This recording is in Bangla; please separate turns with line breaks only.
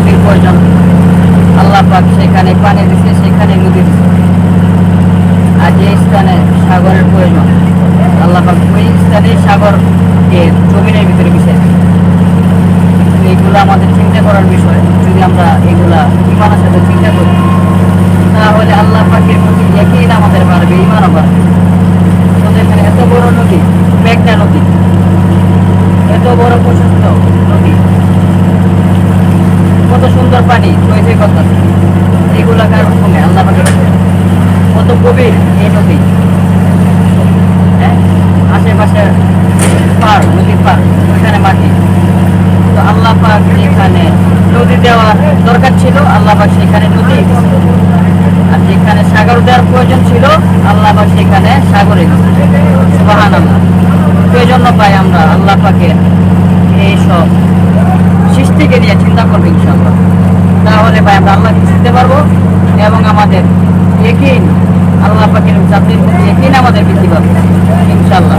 নদীর প্রয়োজন, আল্লাহ পাক সেখানে পানি দিচ্ছে, সেখানে নদী দিচ্ছে। আর যে স্থানে সাগরের প্রয়োজন, আল্লাহ পাক ওই স্থানে সাগরকে জমিনের ভিতরে মিশে। এইগুলো আমাদের চিন্তা করার বিষয়। যদি আমরা এগুলা ইমানের সাথে চিন্তা করি, তাহলে আল্লাহ পাকের প্রতি ইয়াকিন আমাদের বাড়বে, ইমানও বাড়বে। আমাদের এখানে এত বড় নদী, মেঘনা নদী, এত বড় প্রশস্ত নদী, কত সুন্দর পানি হয়েছে, কত এগুলা কারণ শুনে আল্লাহ পাকের কত গভীর এই নদী। হ্যাঁ, আশেপাশে পার, নদীর পার, ওইখানে মাটি। তো আল্লাহ পাক যেখানে নদী দেওয়ার দরকার ছিল, আল্লাহ পাক সেখানে নদী, আর যেখানে সাগর দেওয়ার প্রয়োজন ছিল, আল্লাহ পাক সেখানে সাগরে। সুবহানাল্লাহ। সেই জন্য পাই আমরা আল্লাহ পাকের এইসব সৃষ্টিকে নিয়ে চিন্তা করবো ইনশাআল্লাহ। তাহলে ভাই আমরা আল্লাহকে চিনতে পারবো এবং আমাদের ইয়াকিন, আল্লাহ পাকের জাতির প্রতি ইয়াকিন আমাদের বৃদ্ধি পাবে ইনশাআল্লাহ।